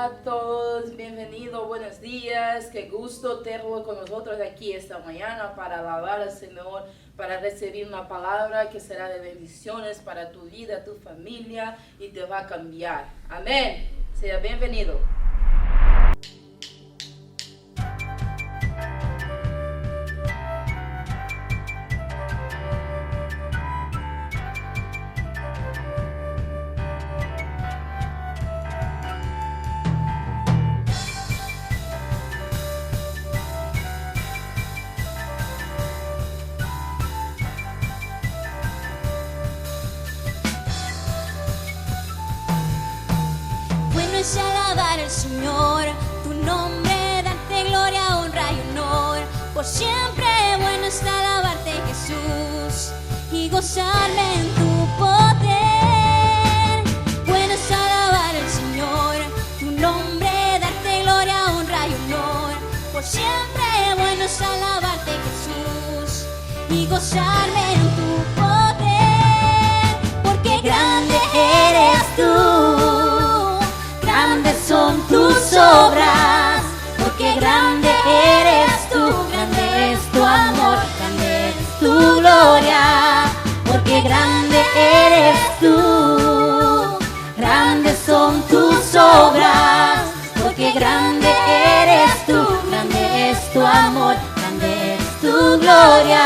a todos, bienvenidos, buenos días, qué gusto tenerlo con nosotros aquí esta mañana para alabar al Señor, para recibir una palabra que será de bendiciones para tu vida, tu familia y te va a cambiar. Amén. Sea bienvenido. Es alabar al Señor, tu nombre, darte gloria, honra y honor. Por siempre bueno es alabarte, Jesús, y gozarme en tu poder. Bueno es alabar al Señor, tu nombre, darte gloria, honra y honor. Por siempre bueno es alabarte, Jesús, y gozarme en tu poder. Porque grande eres tú. Grandes son tus obras, porque grande eres tú, grande es tu amor, grande es tu gloria, porque grande eres tú. Grandes son tus obras, porque grande eres tú, grande es tu amor, grande es tu gloria.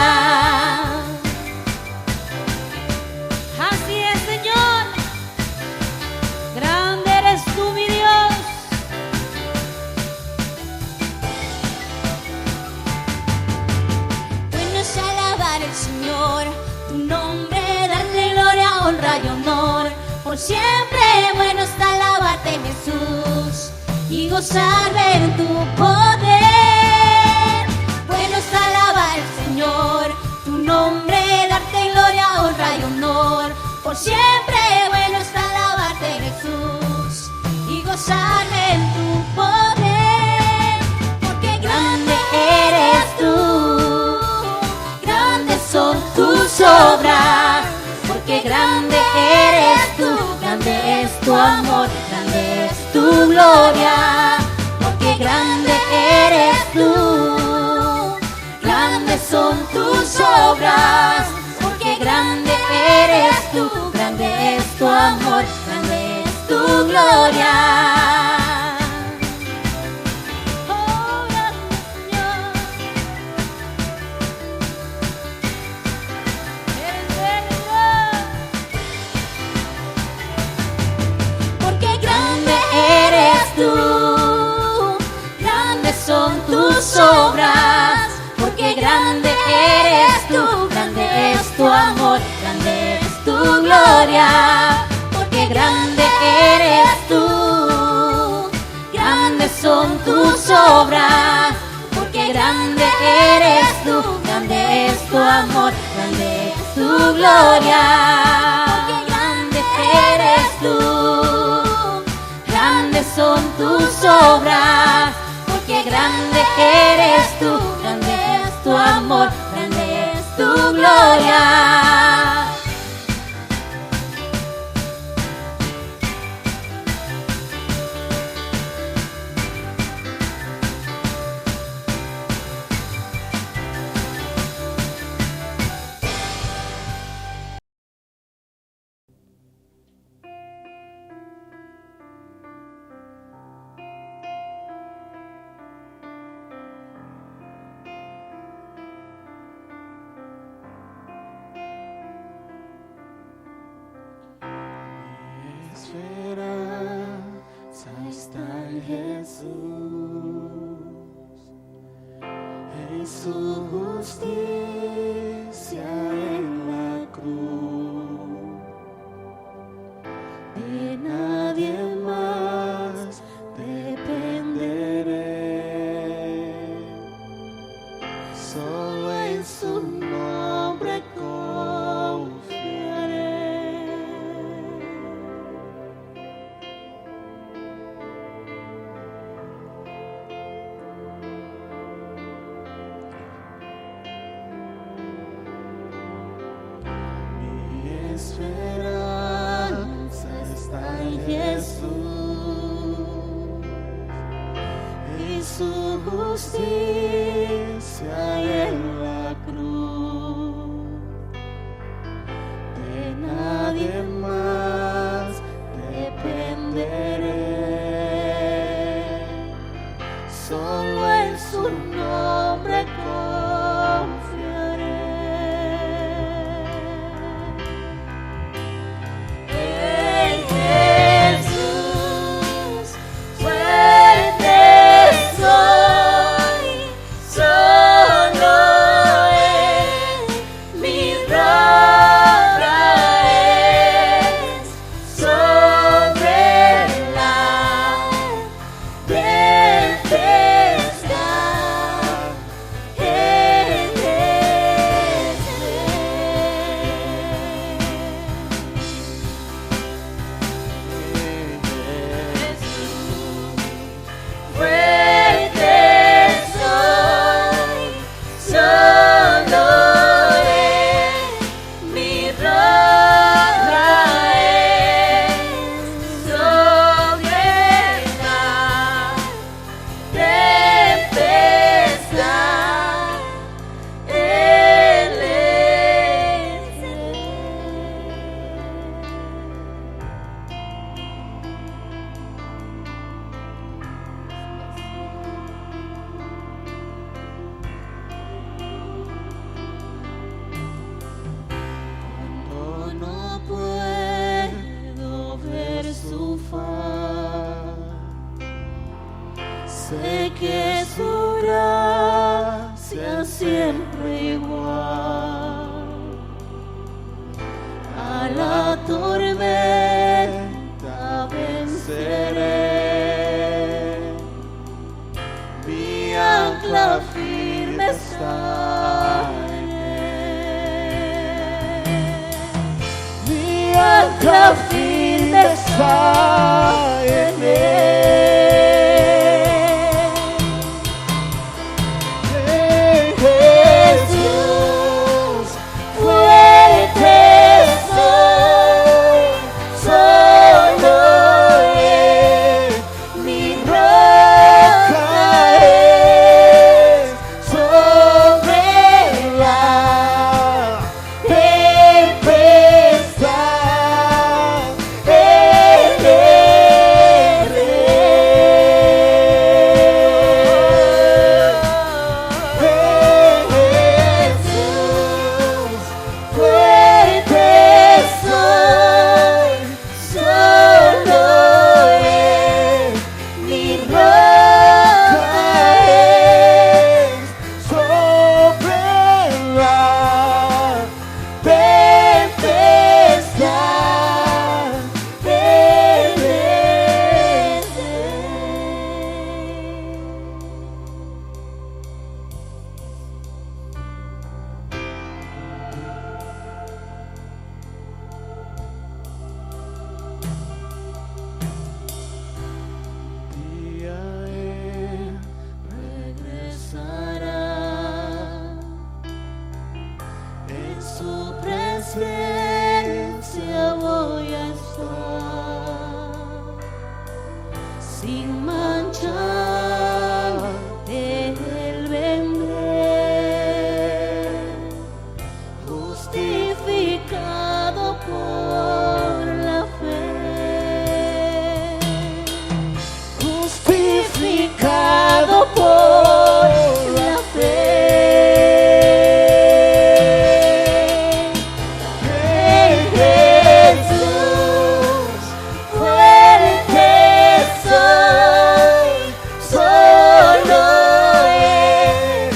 Honra y honor, por siempre bueno está alabarte, Jesús, y gozarme en tu poder. Bueno está alabar al Señor, tu nombre, darte gloria, honra y honor, por siempre bueno está alabarte, Jesús, y gozarme en tu poder. Porque grande eres tú, grandes son tus obras. Porque grande eres tú, grande es tu amor, grande es tu gloria. Porque grande eres tú, grandes son tus obras. Porque grande eres tú, grande es tu amor, grande es tu gloria. Son tus obras, porque grande eres tú, grande es tu amor, grande es tu gloria, porque grande eres tú, grandes son tus obras, porque grande eres tú, grande es tu amor, grande es tu gloria, porque grande eres tú, grandes son tus obras. Porque grande eres tú, grande es tu amor, grande es tu gloria. En su justicia en la cruz, de nadie más dependeré, solo en su nombre confiaré. su justicia y en la cruz. De nadie más dependeré, solo en su nombre confiaré. En Jesús fuerte soy, solo Él mi roca es, sobre la tempestad Él es. Fuerte soy, solo Él mi roca es, sobre la tempestad Él es. Cuando no puedo ver su faz, sé que su gracia siempre igual. A la tormenta venceré, mi ancla firme está en Él. Mi ancla firme está en Él. Jesús fuerte soy, solo Él mi roca es, sobre la tempestad Él es Jesús fuerte soy, solo Él mi roca es, sobre la tempestad Él es. Día Él regresará, en su presencia voy a estar, sin manchar Él vendré, justificado por la fe, justificado por la fe. En Jesús fuerte soy, solo Él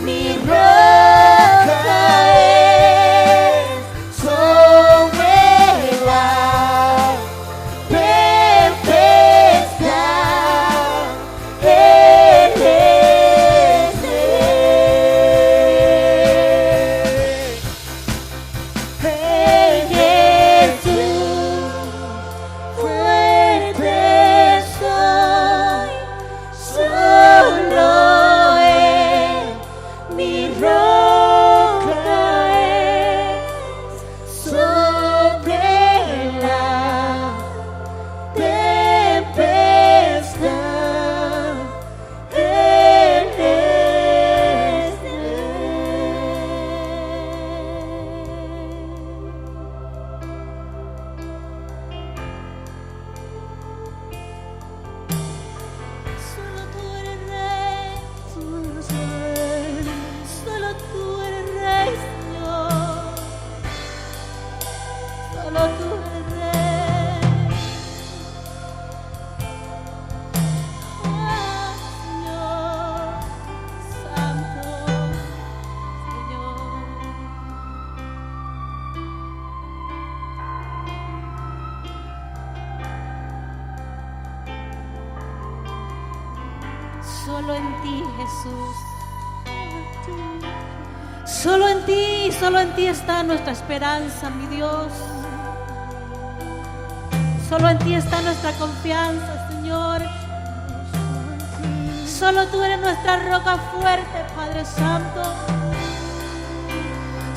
mi roca es, sobre la tempestad Él Solo en ti, Jesús. Solo en ti está nuestra esperanza, mi Dios. Solo en ti está nuestra confianza, Señor. Solo tú eres nuestra roca fuerte, Padre Santo.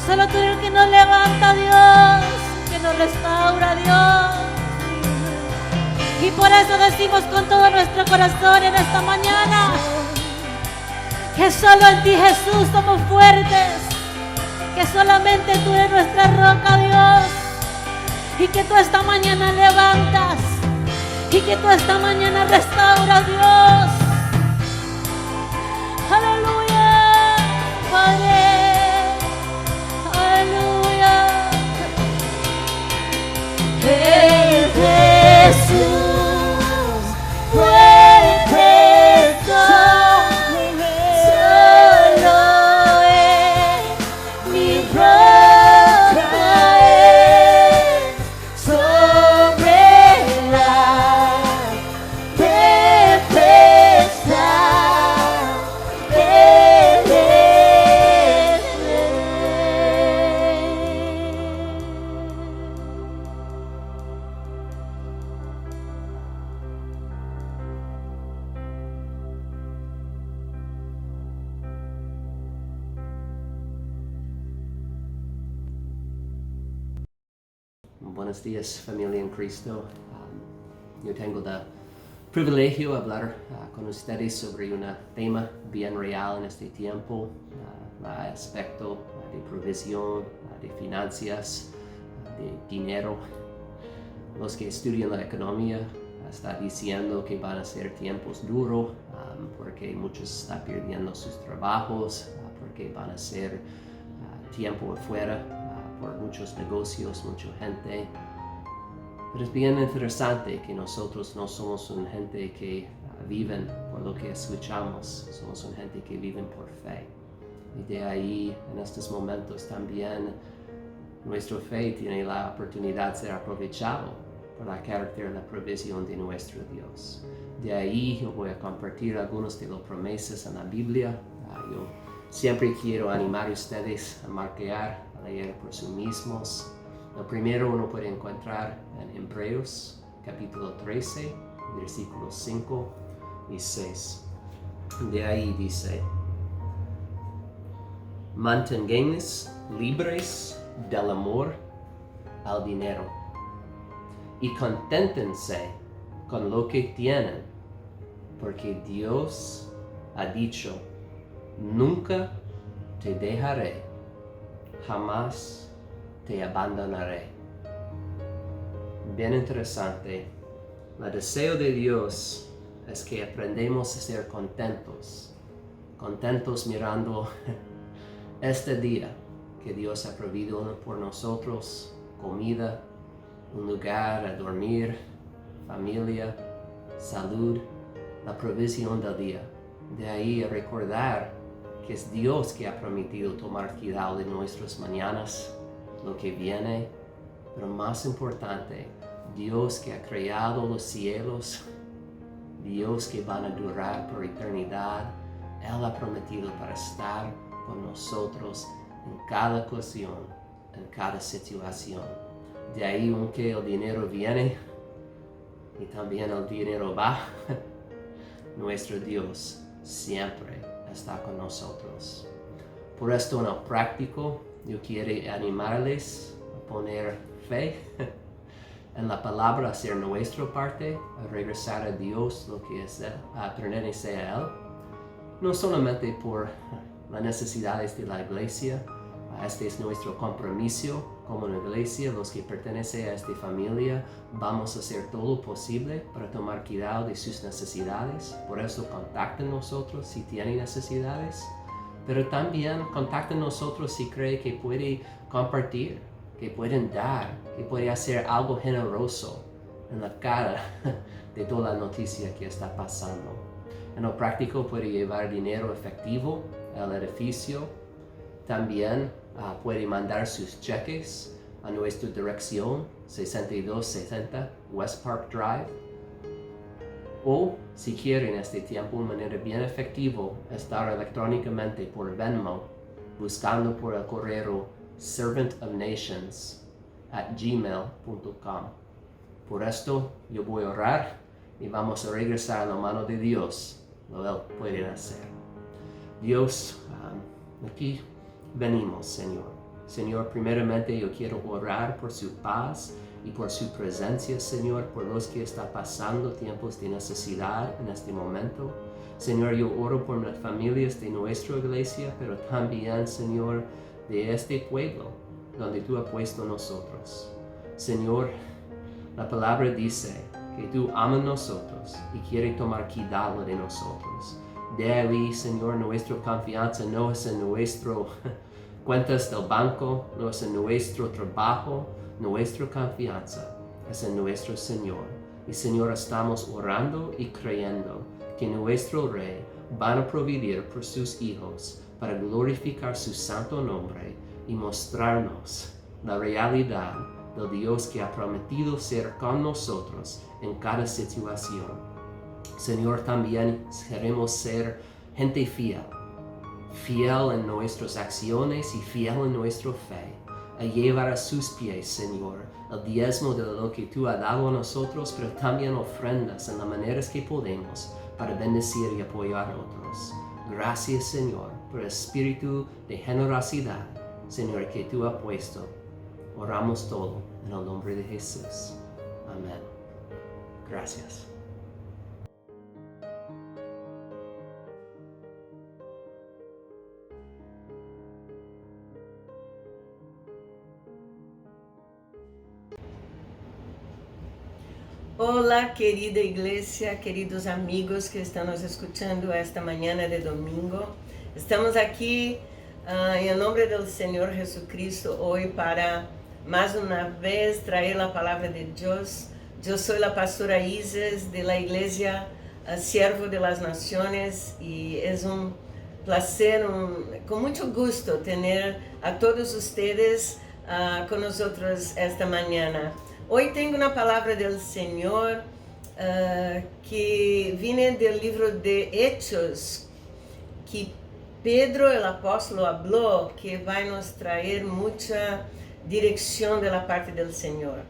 Solo tú eres el que nos levanta, Dios, que nos restaura, Dios. Y por eso decimos con todo nuestro corazón en esta mañana que solo en ti, Jesús, somos fuertes, que solamente tú eres nuestra roca, Dios, y que tú esta mañana levantas, y que tú esta mañana restauras, Dios. Aleluya, Padre, aleluya. Jesús. Buenos días, familia en Cristo. Yo tengo el privilegio de hablar con ustedes sobre un tema bien real en este tiempo, el aspecto de provisión, de finanzas, de dinero. Los que estudian la economía están diciendo que van a ser tiempos duros porque muchos están perdiendo sus trabajos, porque van a ser tiempo afuera por muchos negocios, mucha gente. Pero es bien interesante que nosotros no somos una gente que viven por lo que escuchamos, somos una gente que viven por fe. Y de ahí, en estos momentos también, nuestra fe tiene la oportunidad de ser aprovechado por el carácter de la provisión de nuestro Dios. De ahí yo voy a compartir algunas de las promesas en la Biblia. Yo siempre quiero animar a ustedes a marcar, a leer por sí mismos. El primero uno puede encontrar en Hebreos capítulo 13, versículos 5 y 6. De ahí dice: manténganse libres del amor al dinero y conténtense con lo que tienen, porque Dios ha dicho: nunca te dejaré, jamás te abandonaré. Bien interesante. El deseo de Dios es que aprendamos a ser contentos mirando este día que Dios ha provisto por nosotros: comida, un lugar a dormir, familia, salud, la provisión del día. De ahí a recordar que es Dios que ha prometido tomar cuidado de nuestras mañanas, lo que viene, pero más importante, Dios que ha creado los cielos, Dios que van a durar por eternidad. Él ha prometido para estar con nosotros en cada ocasión, en cada situación. De ahí, aunque el dinero viene y también el dinero va, nuestro Dios siempre está con nosotros. Por esto, en el práctico, yo quiero animarles a poner fe en la palabra, hacer nuestra parte, a regresar a Dios lo que es a pertenecer a Él, no solamente por las necesidades de la iglesia. Este es nuestro compromiso como una iglesia. Los que pertenecen a esta familia vamos a hacer todo lo posible para tomar cuidado de sus necesidades. Por eso contacten nosotros si tienen necesidades, pero también contacten nosotros si creen que puede compartir, que pueden dar, que puede hacer algo generoso en la cara de toda la noticia que está pasando. En lo práctico puede llevar dinero efectivo al edificio. También puede mandar sus cheques a nuestra dirección 6260 West Park Drive, O, si quieren este tiempo de manera bien efectiva, estar electrónicamente por Venmo, buscando por el correo servantofnations@gmail.com. Por esto, yo voy a orar y vamos a regresar a la mano de Dios, lo Él puede hacer. Dios, aquí venimos, Señor. Señor, primeramente yo quiero orar por su paz y por su presencia, Señor, por los que están pasando tiempos de necesidad en este momento. Señor, yo oro por las familias de nuestra iglesia, pero también, Señor, de este pueblo donde tú has puesto nosotros. Señor, la palabra dice que tú amas a nosotros y quieres tomar cuidado de nosotros. De ahí, Señor, nuestra confianza no es en nuestras cuentas del banco, no es en nuestro trabajo, nuestra confianza es en nuestro Señor. Y Señor, estamos orando y creyendo que nuestro Rey va a proveer por sus hijos para glorificar su santo nombre y mostrarnos la realidad del Dios que ha prometido ser con nosotros en cada situación. Señor, también queremos ser gente fiel en nuestras acciones y fiel en nuestra fe, a llevar a sus pies, Señor, el diezmo de lo que tú has dado a nosotros, pero también ofrendas en las maneras que podemos para bendecir y apoyar a otros. Gracias, Señor, por el espíritu de generosidad, Señor, que tú has puesto. Oramos todo en el nombre de Jesús. Amén. Gracias. Olá, querida igreja, queridos amigos que estão nos escutando esta manhã de domingo. Estamos aqui em nome do Senhor Jesucristo hoje para mais uma vez trazer a palavra de Deus. Eu sou a pastora Isis de la Iglesia Siervo de las Naciones e é placer, com muito gosto, ter a todos ustedes conosco esta manhã. Hoje tenho uma palavra do Senhor que vem do livro de Hechos, que Pedro, o apóstolo, falou, que vai nos trazer muita direção da parte do Senhor.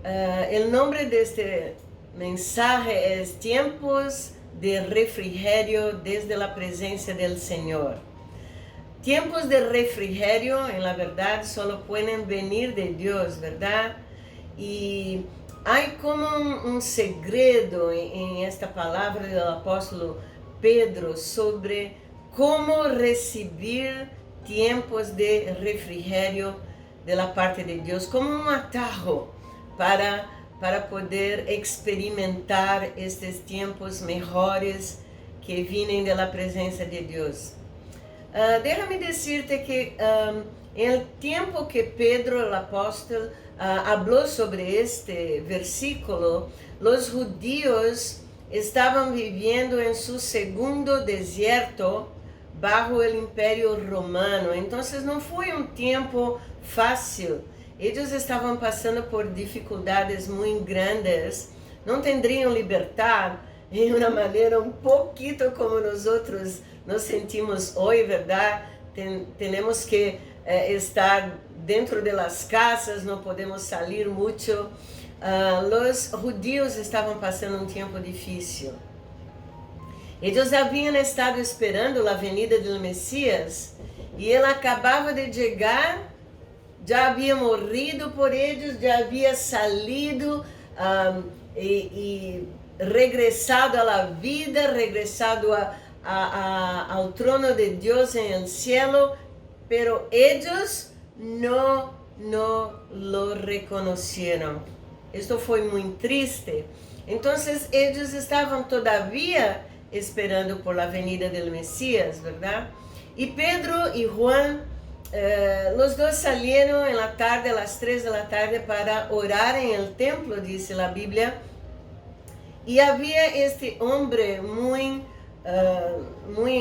O nome deste mensagem é Tiempos de Refrigerio desde a presença do Senhor. Tiempos de refrigerio, en la verdad, solo pueden venir de Dios, ¿verdad? E há como segredo em esta palavra do apóstolo Pedro sobre como receber tempos de refrigério da parte de Deus, como atajo para poder experimentar estes tempos melhores que vêm da presença de Deus. Déjame decirte que el tempo que Pedro, el apóstol, habló sobre este versículo, los judíos estaban viviendo en su segundo desierto bajo el imperio romano. Entonces no fue un tiempo fácil. Ellos estaban pasando por dificultades muy grandes, no tendrían libertad en una manera un poquito como nosotros nos sentimos hoy, ¿verdad? Tenemos que estar dentro de las casas, no podemos salir mucho. Los judíos estaban pasando un tiempo difícil. Ellos habían estado esperando la venida del Mesías y él acababa de llegar, ya había morrido por ellos, ya había salido y regresado a la vida, regresado al trono de Dios en el cielo, pero ellos no lo reconocieron. Esto fue muy triste. Entonces ellos estaban todavía esperando por la venida del Mesías, ¿verdad? Y Pedro y Juan, los dos salieron en la tarde, a las 3 de la tarde, para orar en el templo, dice la Biblia. Y había este hombre muy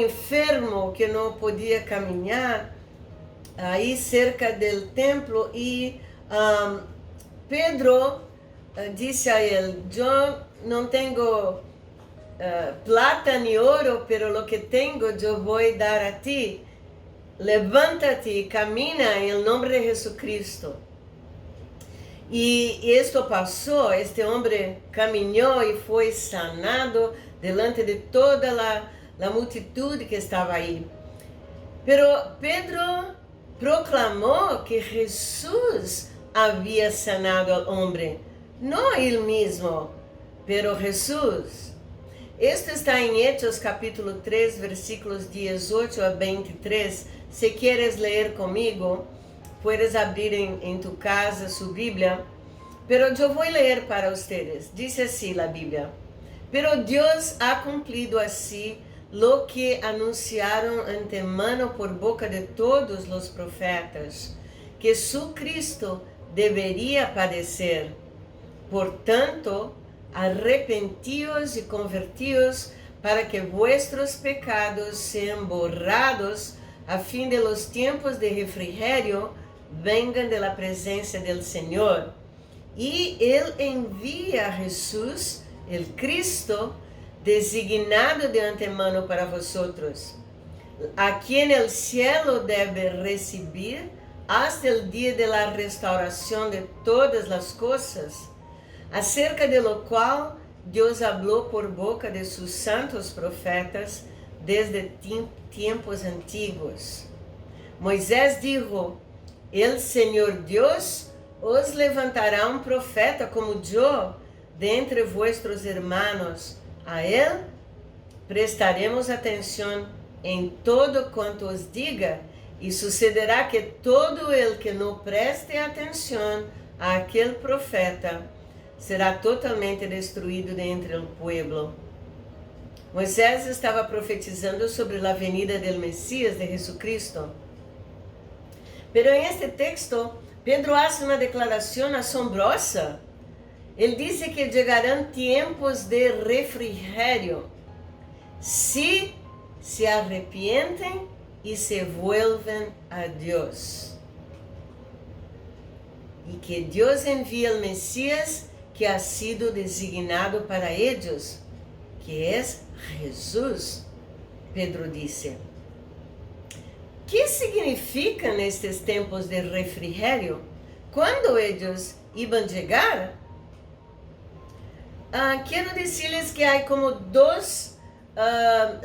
enfermo que no podía caminar ahí cerca del templo y Pedro disse a ele: eu não tenho plata ni oro, pero lo que tengo yo voy a dar a ti. Levántate y camina en el nombre de Jesucristo. Y esto pasó, este hombre caminó y fue sanado delante de toda la multitud que estaba ahí. Pero Pedro proclamó que Jesús había sanado al hombre, no él mismo, pero Jesús. Esto está en Hechos capítulo 3, versículos 18 a 23. Si quieres leer conmigo, puedes abrir en tu casa su Biblia, pero yo voy a leer para ustedes. Dice así la Biblia: pero Dios ha cumplido así lo que anunciaron antemano por boca de todos los profetas, que su Cristo debería padecer. Por tanto, arrepentíos y convertíos para que vuestros pecados sean borrados, a fin de los tiempos de refrigerio vengan de la presencia del Señor. Y Él envía a Jesús, el Cristo, designado de antemano para vosotros, a quien el cielo debe recibir hasta el día de la restauración de todas las cosas, acerca de lo cual Dios habló por boca de sus santos profetas desde tiempos antiguos. Moisés dijo: el Señor Dios os levantará un profeta como yo de entre vuestros hermanos. A él prestaremos atención en todo cuanto os diga, y sucederá que todo el que no preste atención a aquel profeta será totalmente destruído de entre el pueblo. Moisés estava profetizando sobre a venida del Mesías de Jesucristo. Pero en este texto, Pedro hace una declaración asombrosa. Él dice que llegarán tiempos de refrigerio si se arrepienten y se vuelven a Dios. Y que Dios envía al Mesías que ha sido designado para ellos, que es Jesús. Pedro dice: ¿qué significan estos tiempos de refrigerio? ¿Cuándo ellos iban a llegar? Quiero decirles que hay como dos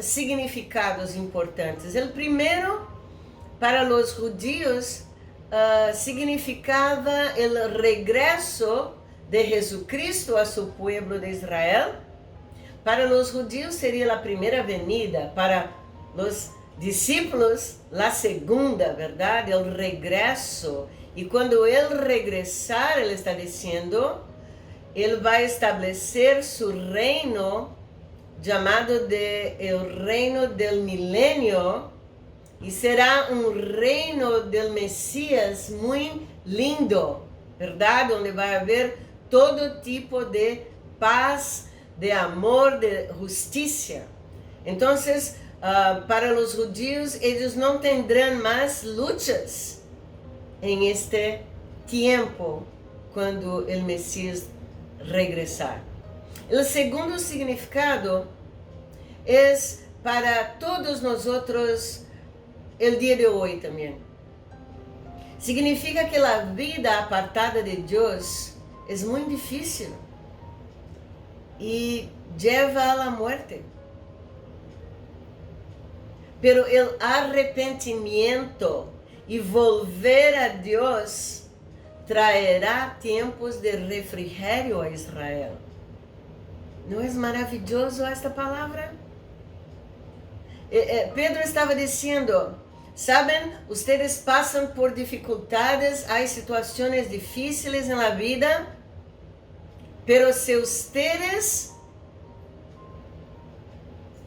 significados importantes. El primero, para los judíos, significaba el regreso de Jesucristo a su pueblo de Israel. Para los judíos sería la primera venida, para los discípulos la segunda, ¿verdad? El regreso. Y cuando Él regresar, Él está diciendo, Él va a establecer su reino, llamado el reino del milenio, y será un reino del Mesías muy lindo, ¿verdad? Donde va a haber todo tipo de paz, de amor, de justicia. Entonces, para los judíos, ellos no tendrán más luchas en este tiempo cuando el Mesías regresar. El segundo significado es para todos nosotros el día de hoy también. Significa que la vida apartada de Dios es muy difícil y lleva a la muerte. Pero el arrepentimiento y volver a Dios traerá tiempos de refrigerio a Israel. ¿No es maravilloso esta palabra? Pedro estaba diciendo, ¿saben? Ustedes pasan por dificultades, hay situaciones difíciles en la vida, pero si ustedes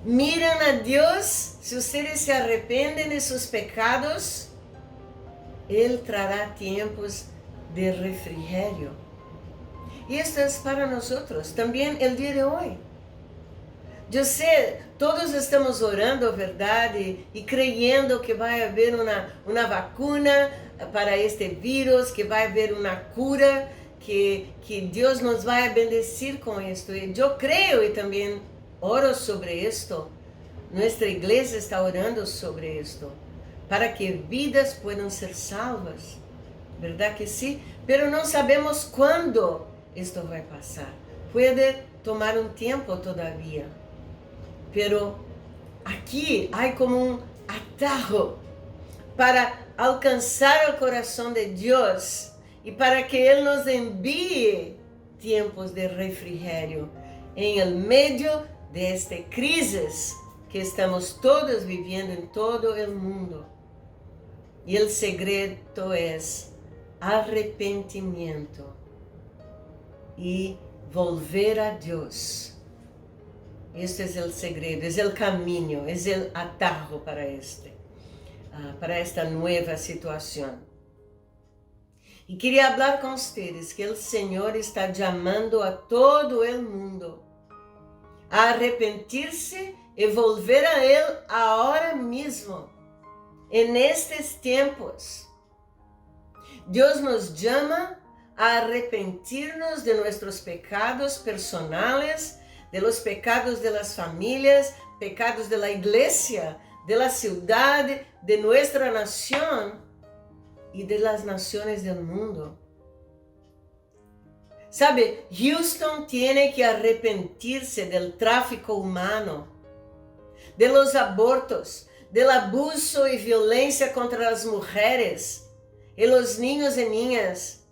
miran a Dios, si ustedes se arrepienten de sus pecados, Él traerá tiempos de refrigerio. Y esto es para nosotros, también el día de hoy. Yo sé, todos estamos orando, ¿verdad? Y creyendo que va a haber una vacuna para este virus, que va a haber una cura, que Dios nos va a bendecir con esto. Y yo creo y también oro sobre esto. Nuestra iglesia está orando sobre esto, para que vidas puedan ser salvas. ¿Verdad que sí? Pero no sabemos cuándo esto va a pasar. Puede tomar un tiempo todavía. Pero aquí hay como un atajo para alcanzar el corazón de Dios y para que Él nos envíe tiempos de refrigerio en el medio de esta crisis que estamos todos viviendo en todo el mundo. Y el secreto es arrepentimiento y volver a Dios. Este es el segredo, es el camino, es el atajo para esta nueva situación. Y quería hablar con ustedes que el Señor está llamando a todo el mundo a arrepentirse y volver a Él ahora mismo, en estos tiempos. Dios nos llama a arrepentirnos de nuestros pecados personales, de los pecados de las familias, pecados de la iglesia, de la ciudad, de nuestra nación y de las naciones del mundo. Sabe, Houston tiene que arrepentirse del tráfico humano, de los abortos, del abuso y violencia contra las mujeres y los niños y niñas,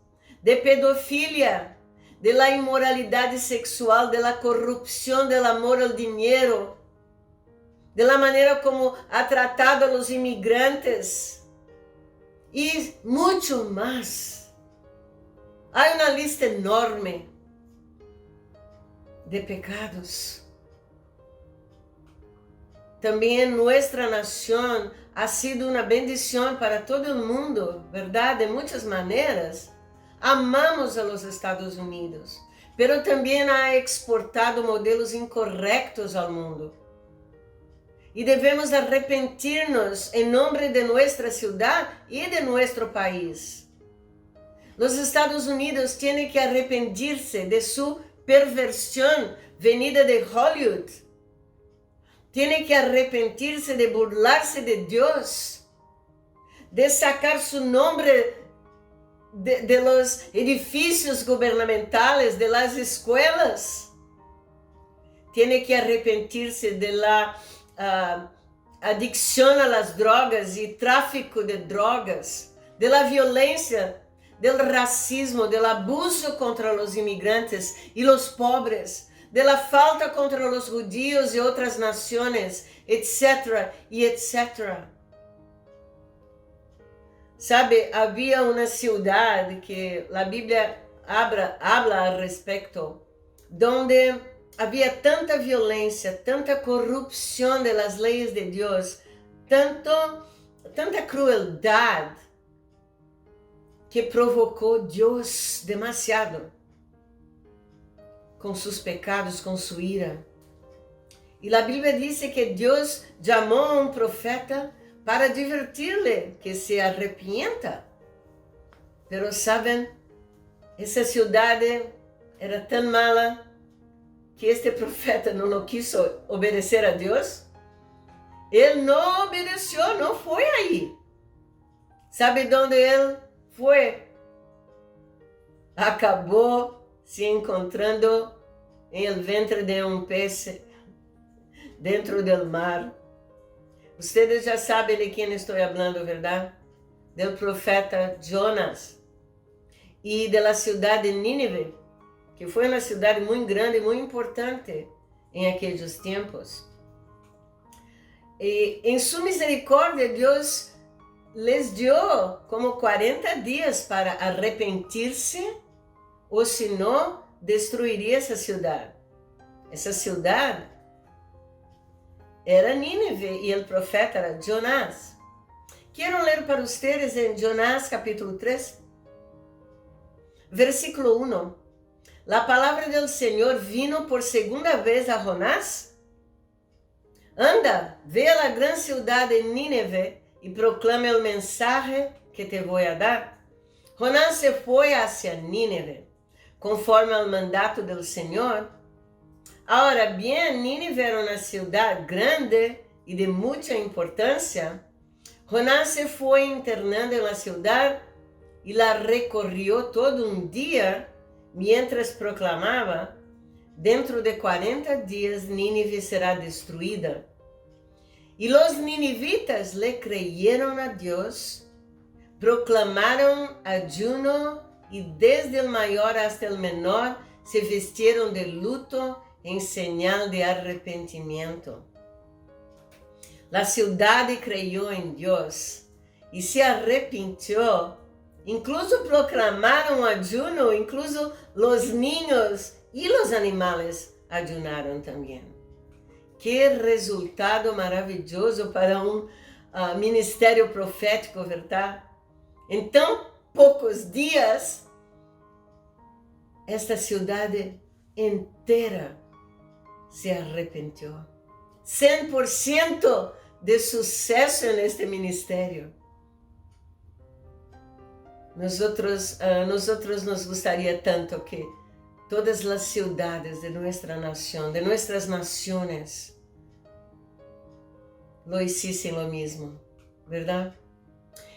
de pedofilia, de la inmoralidad sexual, de la corrupción, del amor al dinero, de la manera como ha tratado a los inmigrantes y mucho más. Hay una lista enorme de pecados. También nuestra nación ha sido una bendición para todo el mundo, ¿verdad? De muchas maneras. Amamos a los Estados Unidos, pero también ha exportado modelos incorrectos al mundo. Y debemos arrepentirnos en nombre de nuestra ciudad y de nuestro país. Los Estados Unidos tienen que arrepentirse de su perversión venida de Hollywood. Tienen que arrepentirse de burlarse de Dios, de sacar su nombre de los edificios gubernamentales, de las escuelas. Tiene que arrepentirse de la adicción a las drogas y tráfico de drogas, de la violencia, del racismo, del abuso contra los inmigrantes y los pobres, de la falta contra los judíos y otras naciones, etcétera, y etcétera. Sabe, había una ciudad que la Biblia habla al respecto, donde había tanta violencia, tanta corrupción de las leyes de Dios, tanta crueldad, que provocó Dios demasiado con sus pecados, con su ira. Y la Biblia dice que Dios llamó a un profeta para advertirle que se arrepienta. Pero saben, esa ciudad era tan mala que este profeta no quiso obedecer a Dios. Él no obedeció, no fue ahí. ¿Sabe dónde él fue? Acabó se encontrando en el vientre de un pez dentro del mar. Ustedes já sabem de quem estou falando, ¿verdad? Del profeta Jonas e de la ciudad de Nínive, que foi uma cidade muito grande e muito importante em aqueles tempos. E em sua misericórdia, Deus les dio como 40 dias para arrepentir-se, ou senão destruiria essa cidade. Essa cidade era Nínive e o profeta era Jonás. Quero ler para vocês em Jonás capítulo 3, versículo 1. La palavra del Senhor vino por segunda vez a Jonás. Anda, ve a la gran ciudad de Nínive e proclame o mensaje que te voy a dar. Jonás se foi hacia Nínive, conforme ao mandato del Senhor, Ahora bien, Nínive era una ciudad grande y de mucha importancia. Jonás se fue internando en la ciudad y la recorrió todo un día mientras proclamaba: dentro de 40 días Nínive será destruida. Y los ninivitas le creyeron a Dios, proclamaron ayuno y desde el mayor hasta el menor se vistieron de luto en señal de arrepentimiento. La ciudad creyó en Dios y se arrepintió. Incluso proclamaron ayuno, incluso los niños y los animales ayunaron también. Qué resultado maravilloso para un ministerio profético, ¿verdad? En tan pocos días, esta ciudad entera se arrepintió. 100% de suceso en este ministerio. Nosotros nos gustaría tanto que todas las ciudades de nuestra nación, de nuestras naciones, lo hiciesen lo mismo, ¿verdad?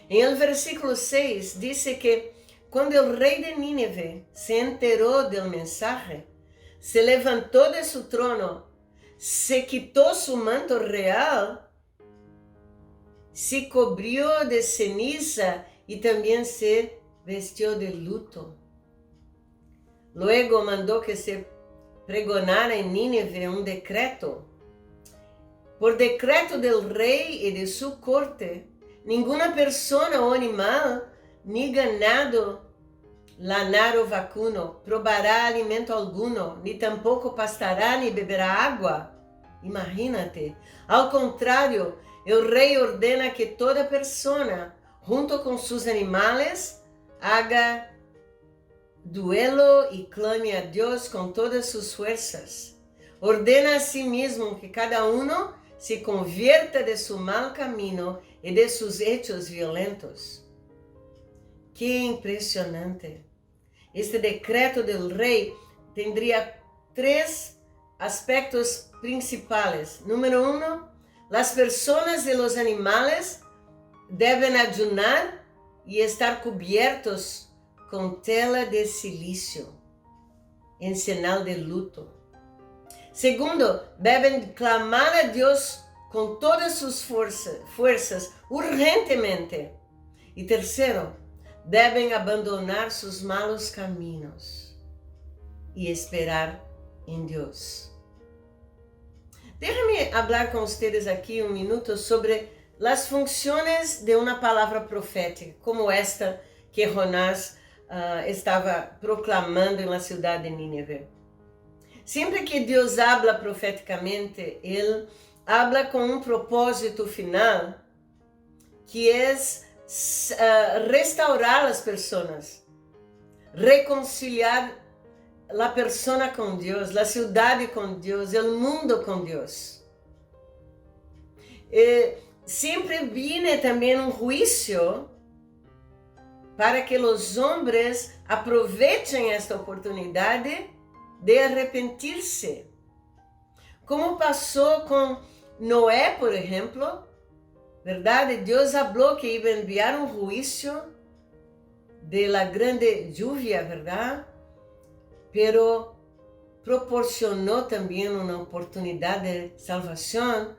En el versículo 6 dice que cuando el rey de Nínive se enteró del mensaje, se levantó de su trono, se quitó su manto real, se cubrió de ceniza y también se vistió de luto. Luego mandó que se pregonara en Nínive un decreto. Por decreto del rey y de su corte, ninguna persona o animal, ni ganado, lanar o vacuno, probará alimento alguno, ni tampoco pastará ni beberá agua. Imagínate. Al contrario, el rey ordena que toda persona, junto con sus animales, haga duelo y clame a Dios con todas sus fuerzas. Ordena a sí mismo que cada uno se convierta de su mal camino y de sus hechos violentos. ¡Qué impresionante! Este decreto del rey tendría 3 aspectos principales. Número 1, las personas y los animales deben ayunar y estar cubiertos con tela de silicio, en señal de luto. Segundo, deben clamar a Dios con todas sus fuerzas urgentemente. Y tercero, deben abandonar sus malos caminos y esperar en Dios. Déjenme hablar con ustedes aquí un minuto sobre las funciones de una palabra profética, como esta que Jonás estava proclamando na cidade de Nínive. Sempre que Deus habla profeticamente, Ele habla com um propósito final, que é restaurar as pessoas, reconciliar a pessoa com Deus, a cidade com Deus, o mundo com Deus. Sempre viene também um juízo para que os homens aproveitem esta oportunidade de arrepentir-se. Como passou com Noé, por exemplo, verdade? Deus falou que ia enviar um juízo de la grande lluvia, verdade? Pero proporcionou também uma oportunidade de salvação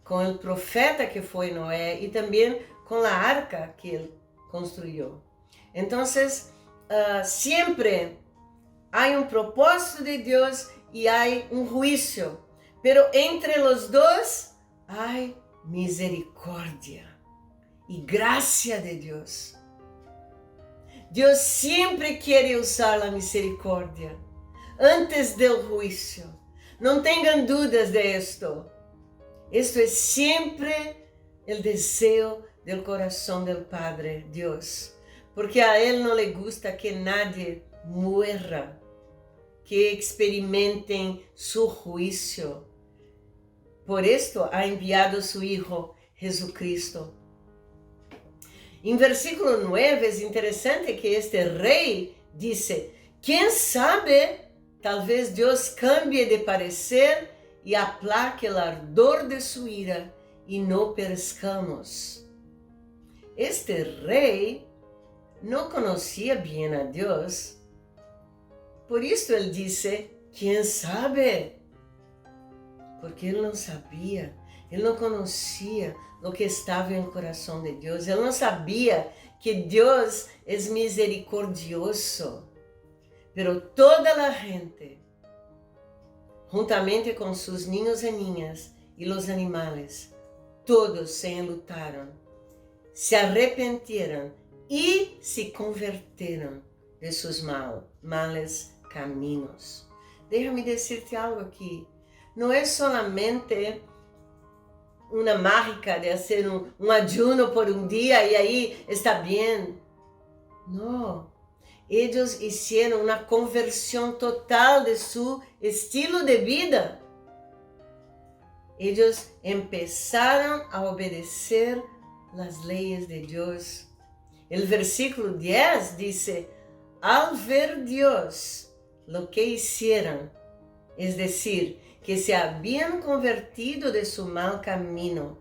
com o profeta que foi Noé e também com a arca que ele construiu. Então, sempre há um propósito de Deus e há um juízo, pero entre os dois há misericórdia e graça de Deus. Deus sempre quer usar a misericórdia antes do juízo. Não tenham dúvidas de esto. Esto é sempre o desejo do coração do Padre Deus, porque a Ele não lhe gusta que nadie muera, que experimentem su juízo. Por esto ha enviado su Hijo Jesucristo. Em versículo 9 é interessante que este rei disse: quem sabe talvez Deus cambie de parecer e aplaque o ardor de sua ira e não perezcamos. Este rei não conhecia bem a Deus. Por isso ele disse, quem sabe? Porque ele não sabia, ele não conhecia o que estava no coração de Deus. Ele não sabia que Deus é misericordioso. Pero toda a gente, juntamente com seus ninhos e niñas e os animais, todos se enlutaram, se arrependieron e se converteram de seus males caminhos. Déjame decirte algo aqui. Não é solamente uma mágica de fazer um ayuno por um dia e aí está bem. Não. Eles fizeram uma conversão total de seu estilo de vida. Eles começaram a obedecer as leis de Deus. O versículo 10 diz: al ver Deus lo que hicieron, es decir, que se habían convertido de su mal camino,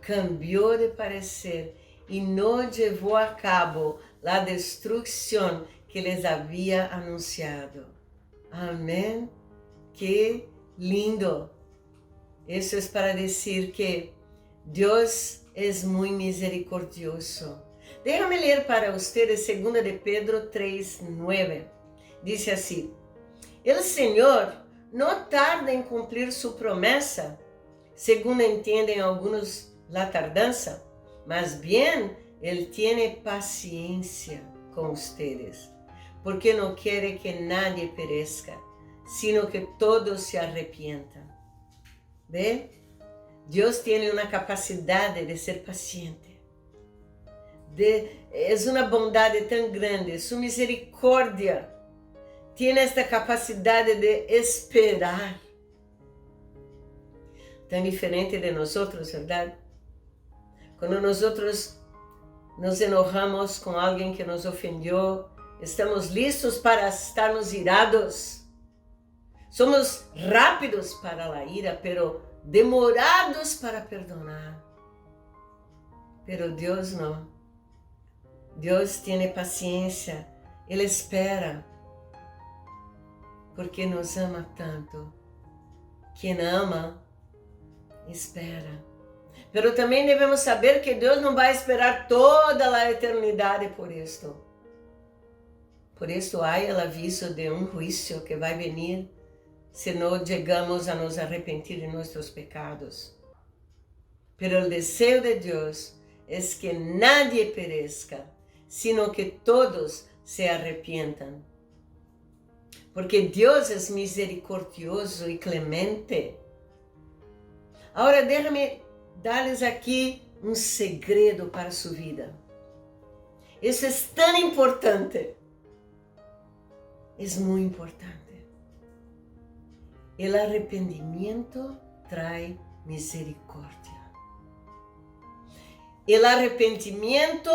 cambió de parecer y no llevó a cabo la destrucción que les había anunciado. Amén. Qué lindo. Eso es para decir que Dios es muy misericordioso. Déjame leer para ustedes 2 de Pedro 3:9. Dice así: el Señor no tarda en cumplir su promesa, según entienden algunos la tardanza, más bien Él tiene paciencia con ustedes, porque no quiere que nadie perezca, sino que todos se arrepientan. ¿Ve? Dios tiene una capacidad de ser paciente. Es una bondad tan grande, su misericordia tiene esta capacidad de esperar. Tan diferente de nosotros, ¿verdad? Cuando nosotros nos enojamos con alguien que nos ofendió, estamos listos para estarmos irados. Somos rápidos para la ira, pero demorados para perdonar. Pero Dios no. Dios tiene paciencia, Él espera, porque nos ama tanto. Quien ama, espera. Pero também devemos saber que Deus não vai esperar toda a eternidade por isto. Por isso há o aviso de juízo que vai venir se não chegamos a nos arrepentir de nossos pecados. Pero o desejo de Deus é que nadie perezca, sino que todos se arrepientan. Porque Deus é misericordioso e clemente. Agora, déjame dar-lhes aqui um segredo para sua vida. Isso é tão importante. É muito importante. O arrependimento traz misericórdia. O arrependimento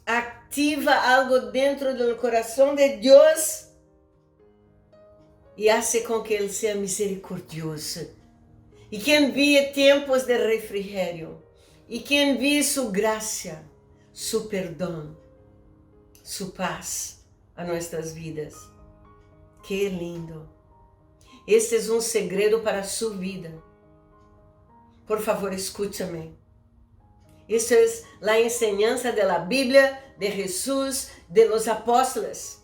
ativa algo dentro do coração de Deus e hace com que Ele seja misericordioso e que envie tempos de refrigério e que envie sua graça, seu perdão, sua paz a nossas vidas. Que lindo! Este é um segredo para a sua vida. Por favor, escúchame. Isso é a enseñanza de la Bíblia, de Jesús, de los apóstolos.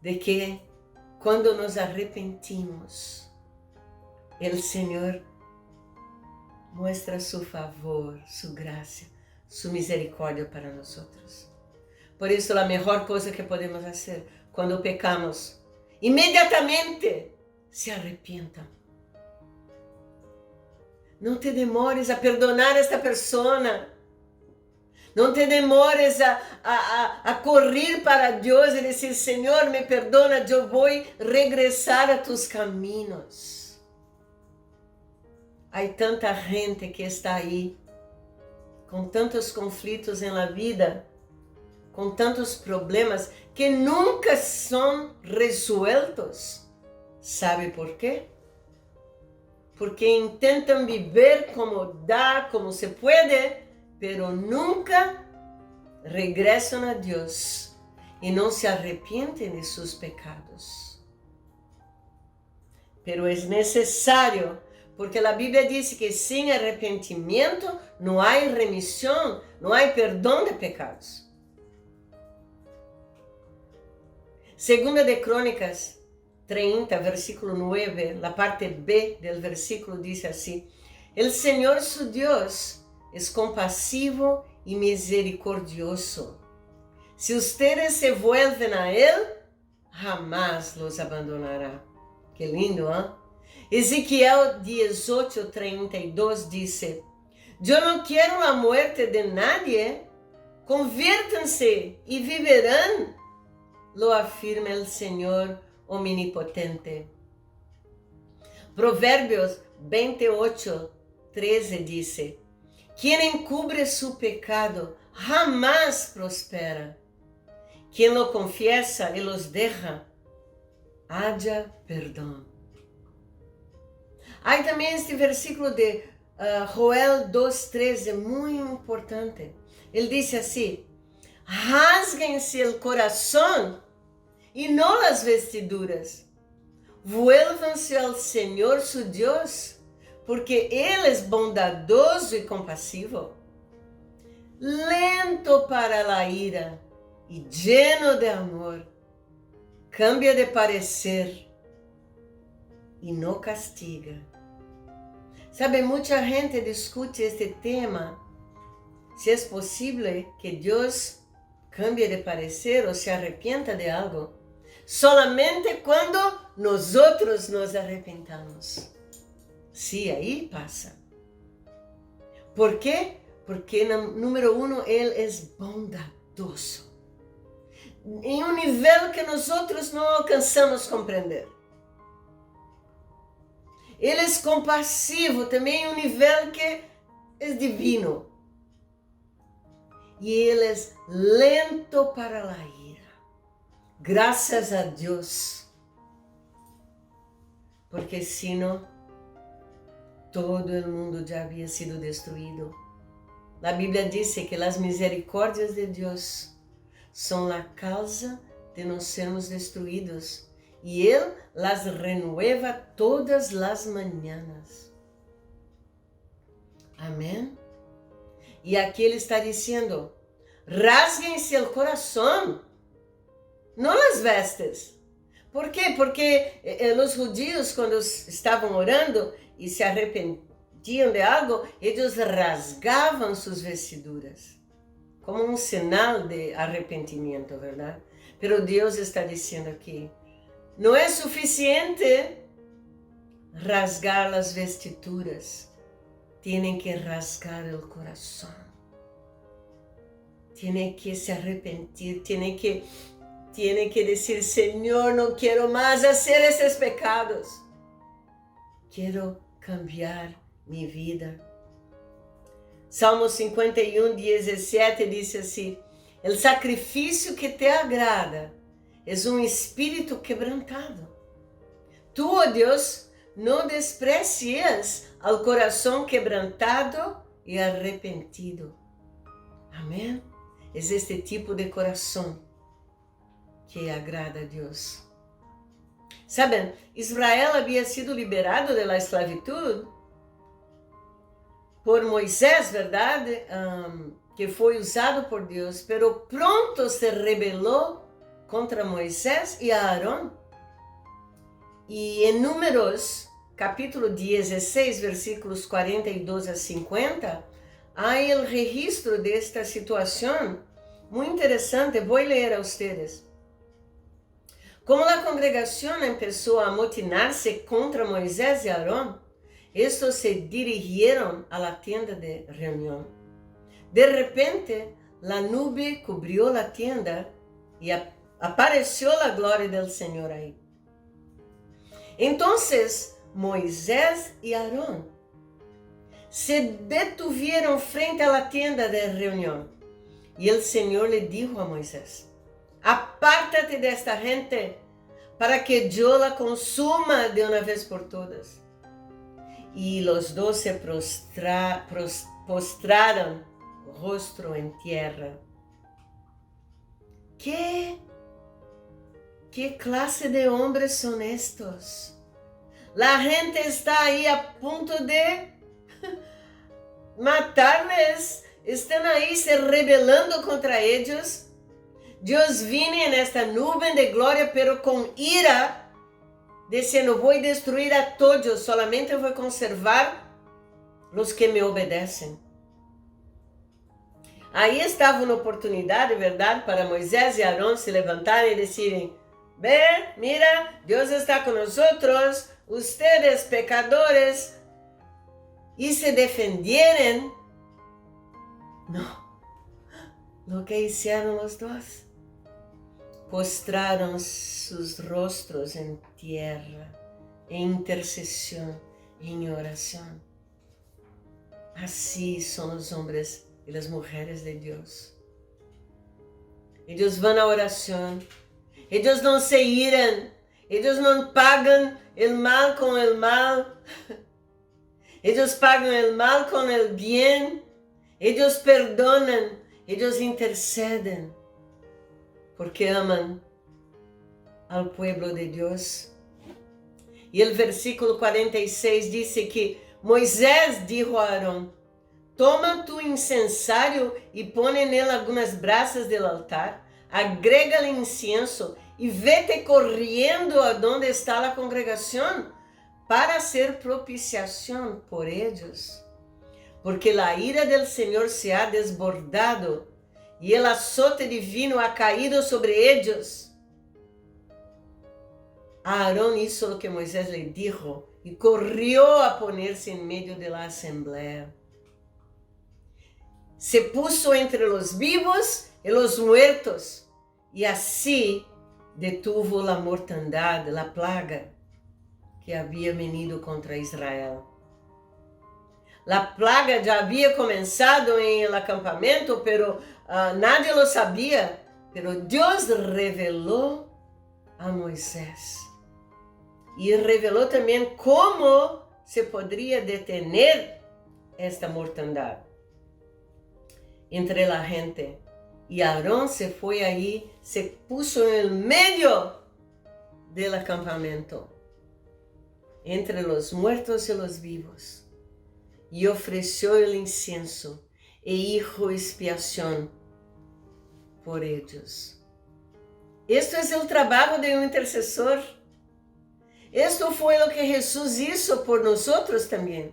De que quando nos arrepentimos, o Senhor mostra su favor, su graça, su misericórdia para nós. Por isso, a melhor coisa que podemos fazer quando pecamos, imediatamente se arrepientam. Não te demores a perdonar esta pessoa. Não te demores a correr para Deus e dizer: Senhor, me perdona, eu vou regressar a tus caminhos. Há tanta gente que está aí, com tantos conflitos na vida, com tantos problemas que nunca são resueltos. ¿Sabe por quê? Porque intentam viver como dá, como se pode, pero nunca regresam a Deus e não se arrepentem de seus pecados. Pero é necessário, porque a Bíblia diz que sem arrependimento não há remissão, não há perdão de pecados. Segunda de Crônicas 30, versículo 9, la parte B del versículo dice así: El Señor su Dios es compasivo y misericordioso. Si ustedes se vuelven a Él, jamás los abandonará. Qué lindo, ¿eh? Ezequiel 18:32 dice: Yo no quiero la muerte de nadie, conviértanse y viverán, lo afirma el Señor omnipotente. Proverbios 28:13 dice: Quien encubre su pecado jamás prospera. Quien lo confiesa y los deja, haya perdón. Hay también este versículo de Joel 2:13, muy importante. Él dice así: Rasguense el corazón y no las vestiduras. Vuélvanse al Señor su Dios, porque Él es bondadoso y compasivo, lento para la ira y lleno de amor. Cambia de parecer y no castiga. Sabe, mucha gente discute este tema, si es posible que Dios cambie de parecer o se arrepienta de algo, solamente cuando nosotros nos arrepentamos. Sí, ahí pasa. ¿Por qué? Porque, número uno, Él es bondadoso. Em um nível que nosotros não alcançamos compreender. Ele é compassivo também em um nível que é divino. E Ele é lento para a ira. Graças a Deus. Porque senão todo o mundo já havia sido destruído. A Bíblia diz que as misericórdias de Deus são a causa de nós sermos destruídos, e Ele las renueva todas as manhãs. Amém? E aqui Ele está dizendo: rasguem-se o coração, não as vestes. Por quê? Porque os judeus, quando estavam orando e se arrependiam de algo, eles rasgavam suas vestiduras, como um sinal de arrependimento, verdade? Pero Deus está dizendo aqui: não é suficiente rasgar as vestiduras, têm que rasgar o coração, têm que se arrepentir, têm que dizer: Senhor, não quero mais fazer esses pecados, quero cambiar minha vida. Salmo 51:17 diz assim: El sacrifício que te agrada é um espírito quebrantado. Tu, ó Deus, não desprecies ao coração quebrantado e arrependido. Amém? É este tipo de coração que agrada a Deus. Sabem, Israel havia sido liberado da esclavitud por Moisés, verdade? Que foi usado por Deus, pero pronto se rebelou contra Moisés e Aarón. E em Números, capítulo 16, versículos 42 a 50, há o registro desta situação muito interessante. Vou ler a vocês. Como a congregação começou a amotinar-se contra Moisés e Aarón, estos se dirigieron a la tienda de reunión. De repente, la nube cubrió la tienda y apareció la gloria del Señor ahí. Entonces, Moisés y Aarón se detuvieron frente a la tienda de reunión E o Senhor lhe dijo a Moisés: apártate desta gente para que eu la consuma de uma vez por todas. E os dois se postraram rostro em terra. Que classe de homens são estos? A gente está aí a ponto de matar-les. Estão aí se rebelando contra eles. Deus vem nesta nuvem de glória, pero com ira, dizendo: vou destruir a todos, solamente vou conservar os que me obedecem. Aí estava uma oportunidade, verdade, para Moisés e Arão se levantarem e dizerem: ve, mira, Deus está com nós, ustedes pecadores, e se defendieron. Não, o que hicieron os dois? Postraram sus rostros em terra, em intercessão, em oração. Assim são os homens e as mulheres de Deus. Eles vão à oração, eles não se iram, eles não pagam o mal com o mal, eles pagam o mal com o bem, eles perdonam, eles intercedem, porque amam ao povo de Deus. E o versículo 46 diz que Moisés dijo a Arão: toma tu incensário e põe nele algumas brasas do altar, agrega-lhe incienso e vete correndo aonde está a congregação para hacer propiciação por eles, porque a ira del Senhor se ha desbordado e el azote divino ha caído sobre eles. Aarón hizo lo que Moisés le dijo y corrió a ponerse en medio de la asamblea. Se puso entre los vivos y los muertos y así detuvo la mortandad, la plaga que había venido contra Israel. La plaga já havia começado em el acampamento, pero nadie lo sabia. Pero Deus revelou a Moisés e revelou também como se poderia detener esta mortandade entre a gente. E Arão se foi aí, se puso no meio do acampamento, entre os mortos e os vivos, e ofereceu o incenso e hizo expiação por eles. Este é o trabalho de um intercessor. Esto foi o que Jesus hizo por nós também.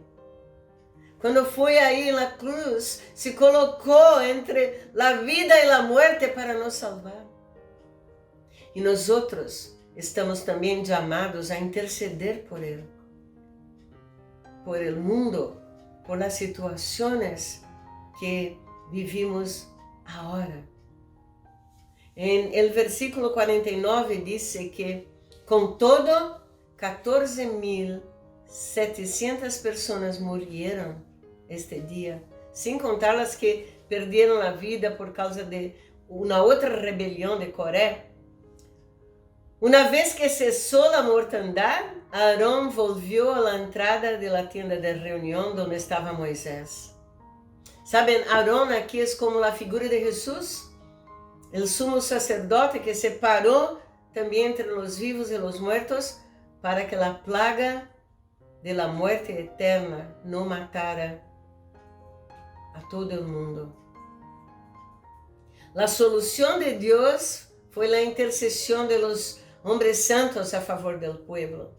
Quando foi aí na cruz, se colocou entre a vida e a morte para nos salvar. E nós estamos também chamados a interceder por Ele, por el mundo, por as situações que vivimos agora. En el versículo 49 dice que con todo 14.700 personas murieron este día, sin contar las que perdieron la vida por causa de una otra rebelión de Coré. Una vez que cesó la mortandad, Aarón volvió a la entrada de la tienda de reunión donde estaba Moisés. Saben, Aarón aquí es como la figura de Jesús, el sumo sacerdote que se paró también entre los vivos y los muertos para que la plaga de la muerte eterna no matara a todo el mundo. La solución de Dios fue la intercesión de los hombres santos a favor del pueblo.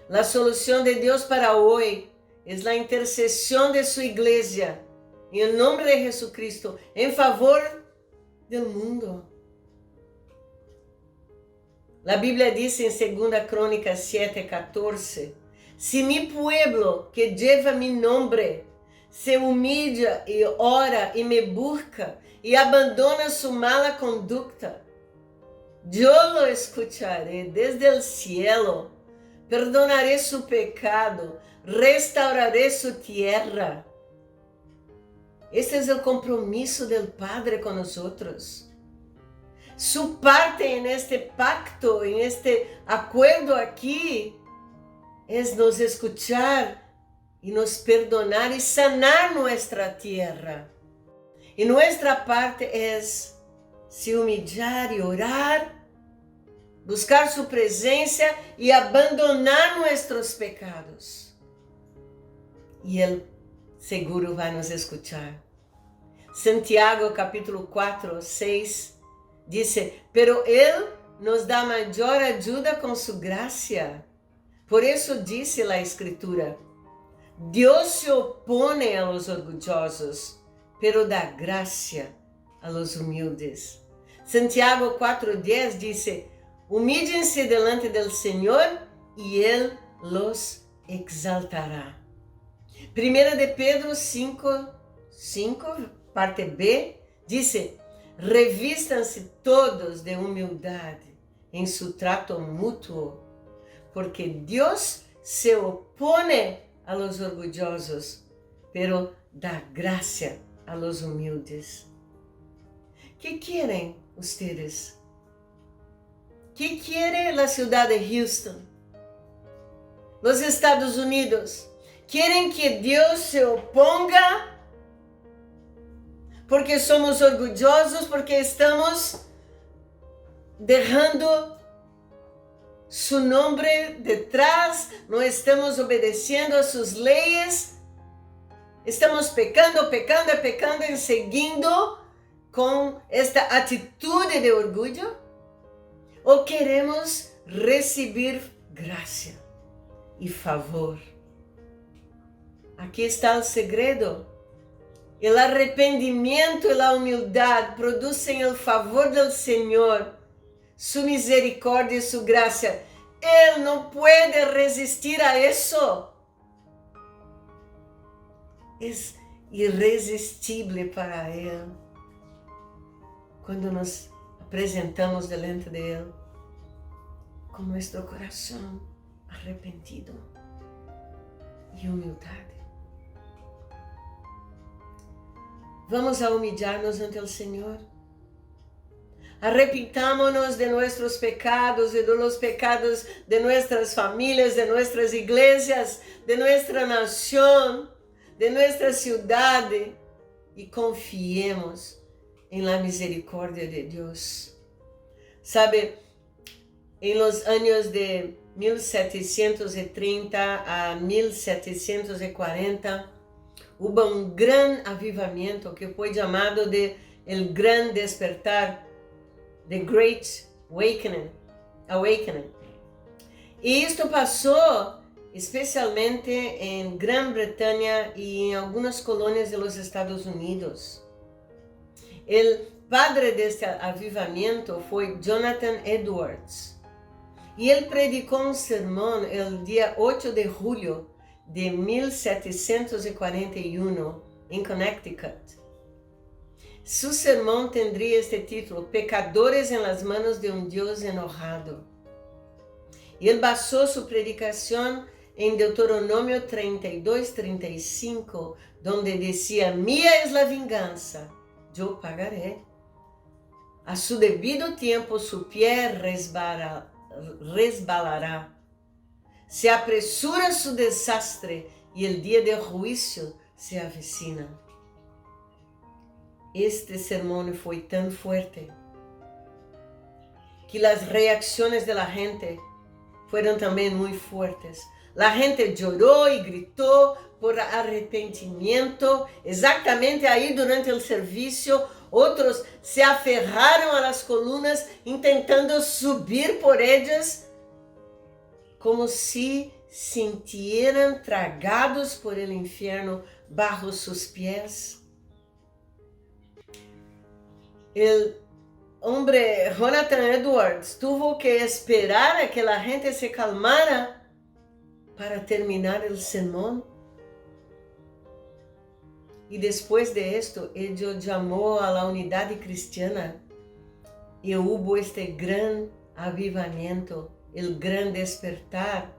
La solución de Dios para hoy es la intercesión de su iglesia en el nombre de Jesucristo en favor del mundo. La Biblia dice en 2 Crónicas 7:14, si mi pueblo que lleva mi nombre se humilla y ora y me busca y abandona su mala conducta, yo lo escucharé desde el cielo, perdonaré su pecado, restauraré su tierra. Este es el compromiso del Padre con nosotros. Su parte en este pacto, en este acuerdo aquí, es nos escuchar y nos perdonar y sanar nuestra tierra. Y nuestra parte es se humillar y orar, buscar su presencia y abandonar nuestros pecados. Y Él seguro va a nos escuchar. Santiago capítulo 4, 6 dice, pero Él nos da mayor ayuda con su gracia. Por eso dice la Escritura, Dios se opone a los orgullosos, pero da gracia a los humildes. Santiago 4:10 dice, humíllense delante del Señor y Él los exaltará. Primera de Pedro 5, parte B, dice, revístanse todos de humildad en su trato mutuo, porque Dios se opone a los orgullosos, pero da gracia a los humildes. ¿Qué quieren ustedes? ¿Qué quiere la ciudad de Houston? Los Estados Unidos. ¿Quieren que Dios se oponga? Porque somos orgullosos, porque estamos dejando su nombre detrás, no estamos obedeciendo a sus leyes, estamos pecando y seguindo con esta actitud de orgullo, o queremos recibir gracia y favor. Aquí está el segredo. El arrepentimiento y la humildad producen el favor del Señor, su misericordia y su gracia. Él no puede resistir a eso. Es irresistible para Él cuando nos presentamos delante de Él con nuestro corazón arrepentido y humildad. Vamos a humillarnos ante el Señor. Arrepentámonos de nuestros pecados y de los pecados de nuestras familias, de nuestras iglesias, de nuestra nación, de nuestra ciudad, y confiemos en la misericordia de Dios. Sabe, en los años de 1730 a 1740, hubo un gran avivamiento que fue llamado de el Gran Despertar, The Great Awakening. Y esto pasó especialmente en Gran Bretaña y en algunas colonias de los Estados Unidos. El padre de este avivamiento fue Jonathan Edwards. Y él predicó un sermón el día 8 de julio de 1741 en Connecticut. Su sermón tendría este título, Pecadores en las manos de un Dios enojado. Y él basó su predicación en Deuteronomio 32:35, donde decía, mía es la venganza, yo pagaré. A su debido tiempo su pie resbalará. Se apresura su desastre y el día del juicio se avecina. Este sermón fue tan fuerte que las reacciones de la gente fueron también muy fuertes. La gente lloró y gritó por arrepentimiento. Exactamente ahí durante el servicio, otros se aferraron a las columnas intentando subir por ellas, como si sintieran tragados por el infierno bajo sus pies. El hombre Jonathan Edwards tuvo que esperar a que la gente se calmara para terminar el sermón. Y después de esto, ellos llamó a la unidad cristiana y hubo este gran avivamiento, el gran despertar,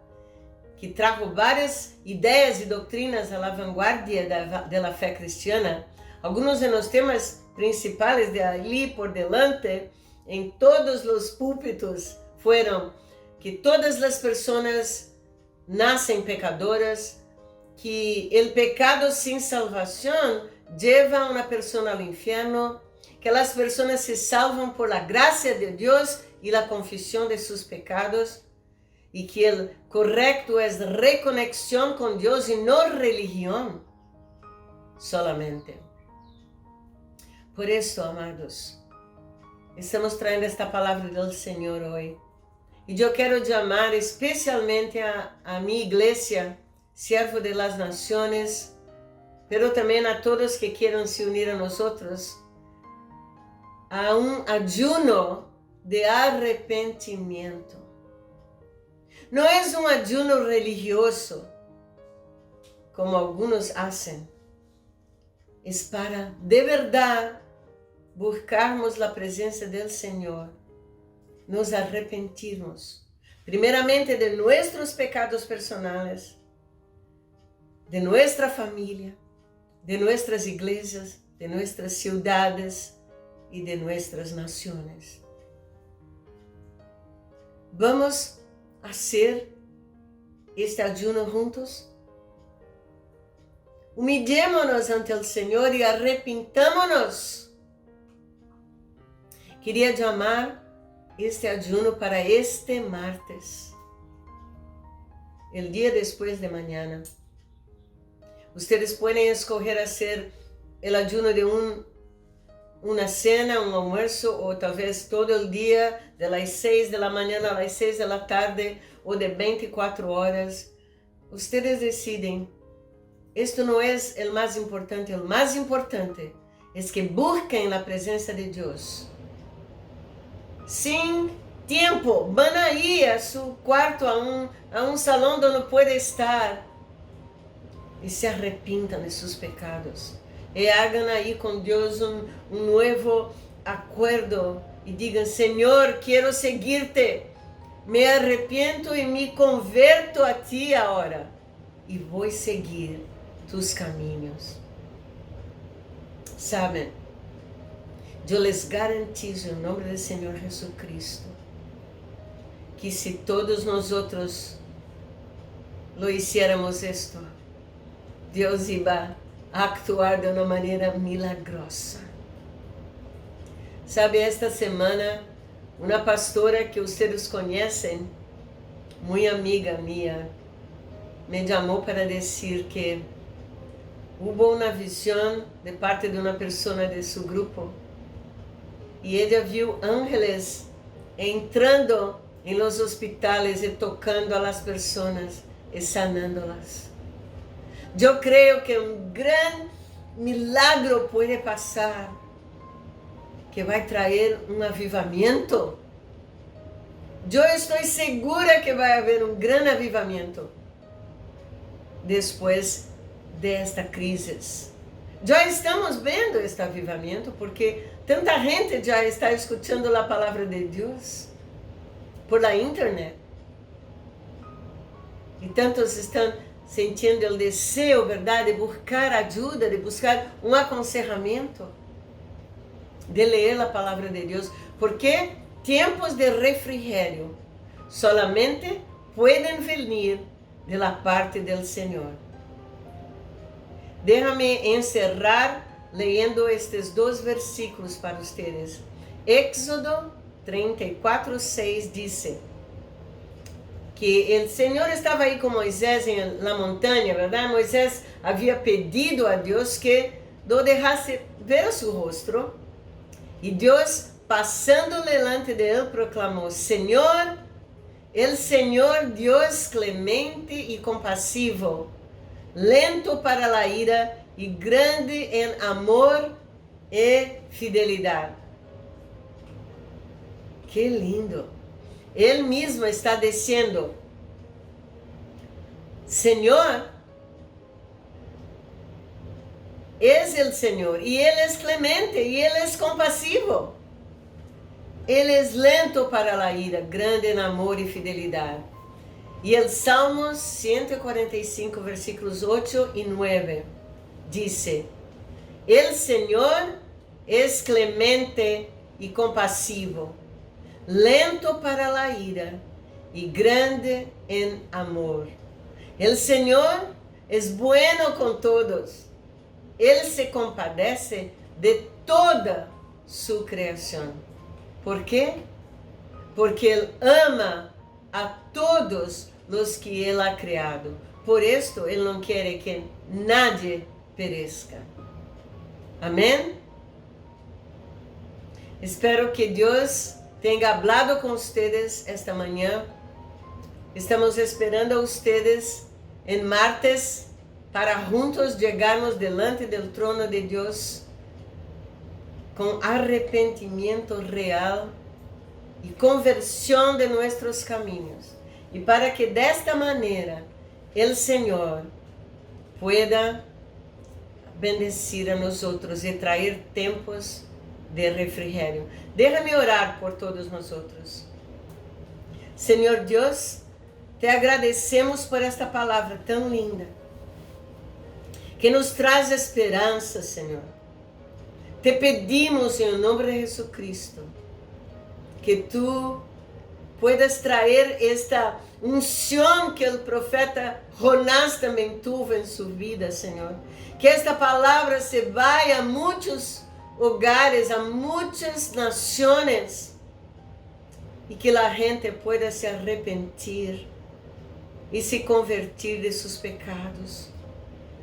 que trajo varias ideas y doctrinas a la vanguardia de la fe cristiana, Algunos de los temas principales de ali por delante, en todos los púlpitos, fueron que todas las personas nacen pecadoras, que el pecado sin salvación lleva a una persona al infierno, que las personas se salvan por la gracia de Dios y la confesión de sus pecados, y que el correcto es reconexión con Dios y no religión solamente. Por eso, amados, estamos trayendo esta palabra del Señor hoy. Y yo quiero llamar especialmente a mi iglesia, Siervo de las Naciones, pero también a todos que quieran se unir a nosotros, a un ayuno de arrepentimiento. No es un ayuno religioso, como algunos hacen. Es para, de verdad, buscarmos la presencia del Señor, nos arrepentirmos, primeramente de nuestros pecados personales, de nuestra familia, de nuestras iglesias, de nuestras ciudades y de nuestras naciones. Vamos a hacer este ayuno juntos. Humillémonos ante el Señor y arrepintámonos. Quería llamar este ayuno para este martes, el día después de mañana. Ustedes pueden escoger hacer el ayuno de una cena, un almuerzo, o tal vez todo el día, de las 6 de la mañana a las 6 de la tarde, o de 24 horas. Ustedes deciden. Esto no es el más importante. El más importante es que busquen la presencia de Dios. Sin tiempo, van a ir a su cuarto, a un salón donde puede estar, y se arrepintan de sus pecados. Y hagan ahí con Dios un nuevo acuerdo y digan: Señor, quiero seguirte, me arrepiento y me converto a ti ahora y voy a seguir tus caminos. Saben, yo les garantizo en nombre del Señor Jesucristo que si todos nosotros lo hiciéramos esto, Dios iba a actuar de una manera milagrosa. Sabe, esta semana, una pastora que ustedes conhecem, muy amiga mía, me llamó para decir que hubo una visión de parte de una persona de su grupo y ella vio ángeles entrando en los hospitales y tocando a las personas y sanándolas. Yo creo que un gran milagro puede pasar, que va a traer un avivamiento. Yo estoy segura que va a haber un gran avivamiento después de esta crisis. Ya estamos viendo este avivamiento porque tanta gente ya está escuchando la palabra de Dios por la internet. Y tantos están sintiendo el deseo, ¿verdad?, de buscar ayuda, de buscar un aconsejamiento, de leer la palabra de Dios, porque tiempos de refrigerio solamente pueden venir de la parte del Señor. Déjame encerrar leyendo estos dos versículos para ustedes. Éxodo 34:6 dice que el Señor estaba ahí con Moisés en la montaña, ¿verdad? Moisés había pedido a Dios que no dejase ver su rostro, y Dios, pasando delante de él, proclamó: Señor, el Señor Dios clemente y compasivo, lento para la ira y grande en amor y fidelidad. Qué lindo. Él mismo está diciendo: Señor es el Señor, y Él es clemente, y Él es compasivo. Él es lento para la ira, grande en amor y fidelidad. Y el Salmos 145, versículos 8 y 9, dice: El Señor es clemente y compasivo, lento para la ira y grande en amor. El Señor es bueno con todos. Él se compadece de toda su creación. ¿Por qué? Porque Él ama a todos los que Él ha creado. Por esto Él no quiere que nadie perezca. Amén. Espero que Dios tenha hablado com ustedes esta manhã. Estamos esperando a ustedes en martes para juntos llegarmos delante del trono de Dios con arrepentimiento real y conversión de nuestros caminos. Y para que de esta manera el Señor pueda bendecir a nosotros y traer tiempos de refrigerio. Déjame orar por todos nosotros. Señor Dios, te agradecemos por esta palavra tão linda, que nos traz esperança, Senhor. Te pedimos em nome de Jesucristo, que tu puedas traer esta unção que o profeta Jonás também teve em sua vida, Senhor. Que esta palavra se vá a muitos hogares, a muitas nações, e que a gente pueda se arrepentir e se convertir de seus pecados.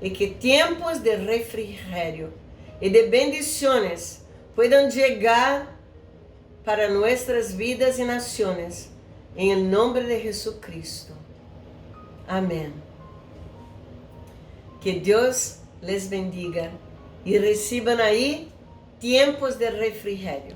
E que tempos de refrigério e de bendições puedan chegar para nossas vidas e nações, em nome de Jesucristo. Amém. Que Deus les bendiga e recebam aí tempos de refrigério.